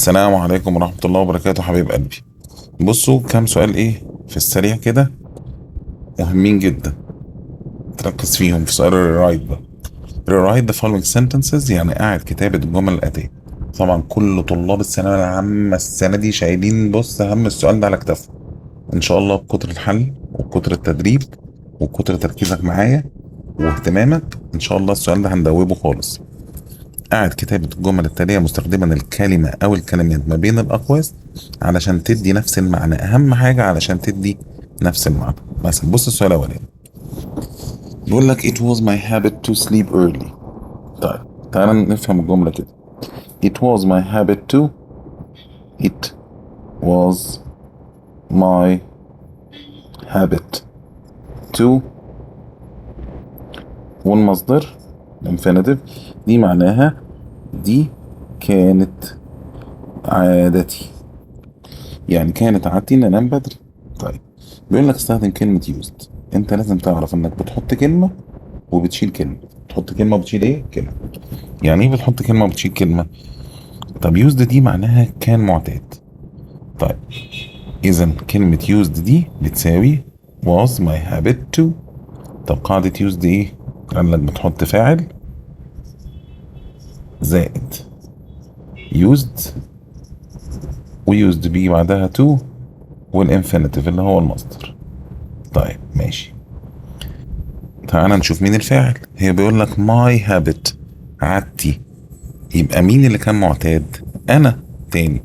السلام عليكم ورحمة الله وبركاته حبيب قلبي. بصوا كام سؤال ايه في السريع كده، مهمين جدا. تركز فيهم. في سؤال الرايت ده، rewrite the following sentences، يعني قاعد كتابة الجمل الآتية. طبعا كل طلاب الثانوية العامة السنة دي شايلين بص هم السؤال ده على كتافهم. ان شاء الله بكتر الحل وبكتر التدريب وبكتر تركيزك معايا واهتمامك ان شاء الله السؤال ده هندوبه خالص. قاعد كتابة الجمل التالية مستخدما الكلمة أو الكلمات ما بين الأقواس علشان تدي نفس المعنى. أهم حاجة علشان تدي نفس المعنى. مثلا بص السؤال الأولاني بيقول لك it was my habit to sleep early. طيب تعال نفهم الجملة كده. it was my habit to it was my habit to والمصدر infinitive دي معناها دي كانت عادتي، يعني كانت عادتي ان انام بدري. طيب بيقول لك استخدم كلمة used. انت لازم تعرف انك بتحط كلمة وبتشيل كلمة. بتحط كلمة وبتشيل ايه كلمة. يعني ايه بتحط كلمة وبتشيل كلمة؟ طب used دي معناها كان معتاد. طيب اذا كلمة used دي بتساوي was my habit to. طب قاعدة used ايه؟ قال لك بتحط فاعل زائد used وused بيجي بعدها to والانفينيتيف اللي هو المصدر. طيب ماشي، تعال نشوف مين الفاعل. هي بيقول لك my habit عادتي، يبقى مين اللي كان معتاد؟ انا. تاني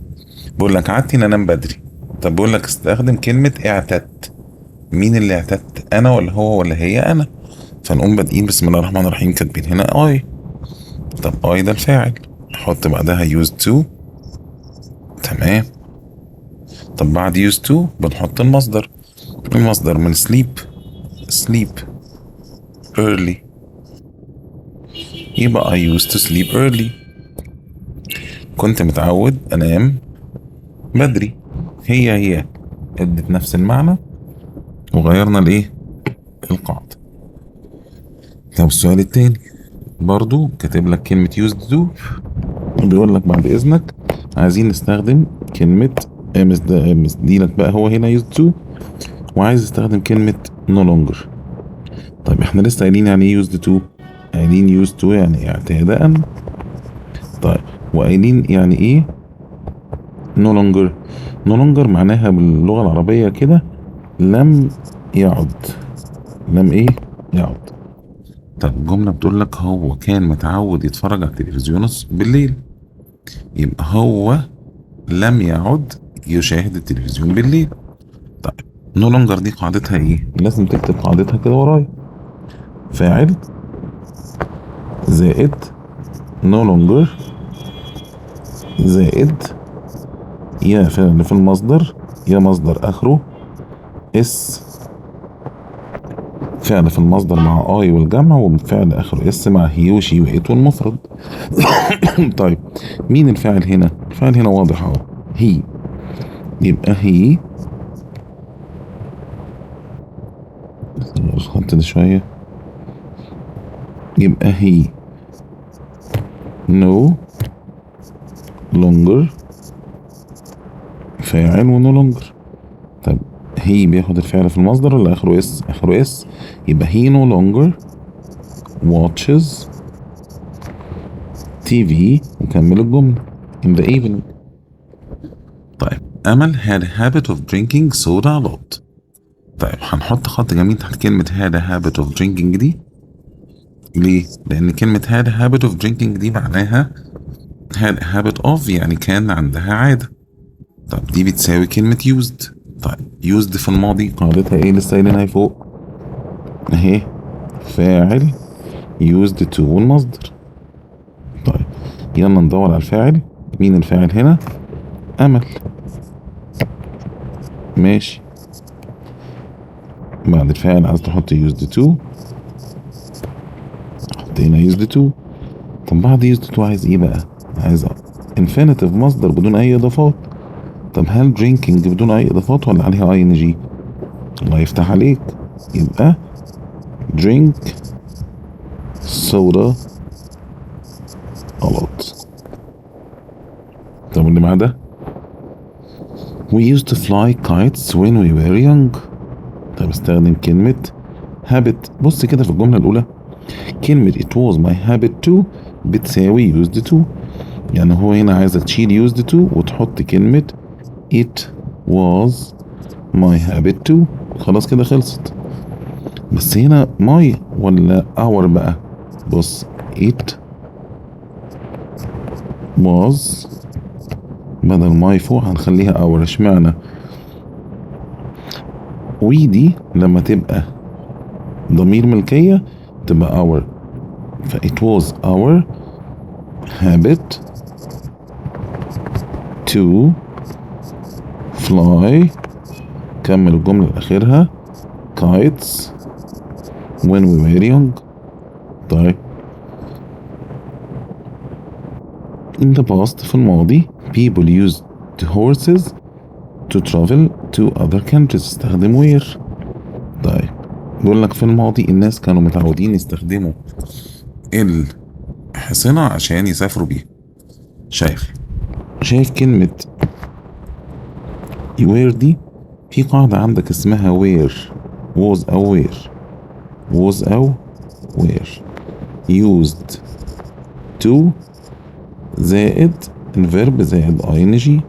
بيقول لك عادتي ان انام بدري. طب بيقول لك استخدم كلمة اعتدت. مين اللي اعتدت؟ انا ولا هو ولا هي؟ انا. فنقوم بادئين بسم الله الرحمن الرحيم كاتبين هنا اي. طب اي ده الفاعل، حط بعدها used to. تمام. طب بعد used to بنحط المصدر. المصدر من sleep early، يبقى I used to sleep early. كنت متعود انام بدري. هي ادت نفس المعنى وغيرنا الايه القاعدة. طب السؤال التاني برضو كاتب لك كلمة used to، بيقول لك بعد اذنك عايزين نستخدم كلمة امس. ده امس دي لك بقى هو هنا used to، وعايز استخدم كلمة no longer. طيب احنا لسه قايلين يعني ايه used to؟ قايلين used to يعني اعتادا. طيب وقايلين يعني ايه no longer؟ no longer معناها باللغة العربية كده لم يعد. لم ايه يعد. طب الجملة بتقول لك هو كان متعود يتفرج على التلفزيون بالليل، يبقى هو لم يعد يشاهد التلفزيون بالليل. طيب نو لونجر دي قاعدتها ايه؟ لازم تكتب قاعدتها كده ورايا. فاعل زائد نو لونجر زائد يا فعل في المصدر يا مصدر اخره اس، فعل في المصدر مع اي والجمع، وفعل اخره اس مع هي وشي وات والمفرد. طيب مين الفاعل هنا؟ الفاعل هنا واضح اهو، هي. يبقى هي الخط ده شوية. يبقى هي no longer فاعل ونو لونجر. طب هي بياخد الفعل في المصدر ولا اخره اس؟ اخره اس. يبقى he no longer watches TV وكمل الجملة in the evening. طيب أمل had a habit of drinking soda a lot. طيب هنحط خط جميل تحت كلمة had a habit of drinking دي. ليه؟ لأن كلمة had a habit of drinking دي معناها had a habit of يعني كان عندها عادة. طب دي بتساوي كلمة used. طيب used في الماضي قاعدتها ايه؟ لسه قايلينها فوق اهي، فاعل used to والمصدر. طيب يلا ندور على الفاعل. مين الفاعل هنا؟ أمل. ماشي، بعد الفاعل عايز تحط used to، حط هنا used to. طب بعد used to عايز ايه بقى؟ عايز infinitive مصدر بدون اي اضافات. طب هل drinking بدون اي اضافات ولا عليها ing؟ الله يفتح عليك. يبقى drink soda a lot. طب اللي بعده we used to fly kites when we were young. طب استخدم كلمة habit. بص كده في الجملة الأولى كلمة it was my habit to بتساوي used to، يعني هو هنا عايزك تشيل used to وتحط كلمة it was my habit to. خلاص كده خلصت. بس هنا my ولا our بقى؟ بص it was بدل my فوق هنخليها our. اشمعنى؟ we دي لما تبقى ضمير ملكية تبقى our، ف it was our habit to fly. كمل الجملة الأخيرها kites when we were young. طيب in the past في الماضي people used horses to travel to other countries. استخدم where. طيب بيقول لك في الماضي الناس كانوا متعودين يستخدموا الحصنة عشان يسافروا بيها. شايف كلمة where دي في قاعدة عندك اسمها where was أو where was أو where used to زائد الفيرب زائد ing.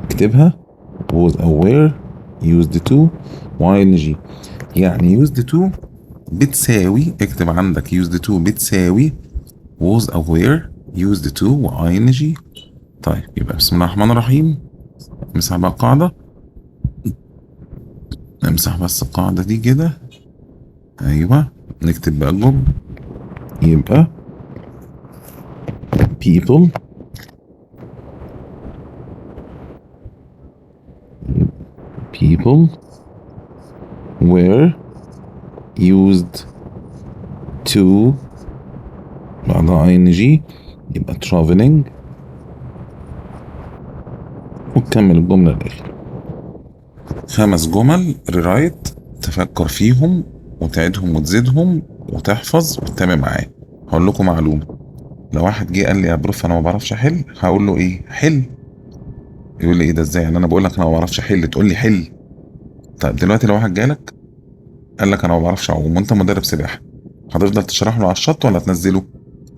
اكتبها was أو where used to ing. يعني used to بتساوي، اكتب عندك used to بتساوي was أو where used to ing. طيب يبقى بسم الله الرحمن الرحيم امسح بقى القاعدة، امسح بس القاعدة دي كده. ايوه نكتب بقى الجملة يبقى people were used to بعدها ing يبقى traveling. وتكمل الجملة الأخيرة. 5 جمل ريرايت تفكر فيهم وتعيدهم وتزيدهم وتحفظ وتتابع معايا. هقول لكم معلومة، لو واحد جه قال لي يا بروف انا ما بعرفش احل، هقول له ايه؟ حل. يقول لي ايه ده ازاي؟ يعني انا بقول لك انا ما بعرفش احل تقول لي حل؟ طيب دلوقتي لو واحد جالك قال لك انا ما بعرفش اعوم وانت مدرب سباحة، هتفضل تشرح له على الشط ولا هتنزله؟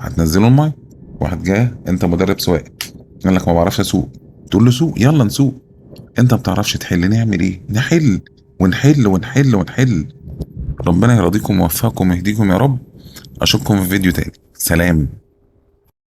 هتنزله الماء. واحد جه انت مدرب سواقة قال لك ما بعرفش اسوق، تقول له سوق، يلا نسوق. انت ما بتعرفش تحل، نعمل ايه؟ نحل ونحل ونحل ونحل. ربنا يرضيكم ويوفقكم ويهديكم يا رب. اشوفكم في فيديو تاني. سلام.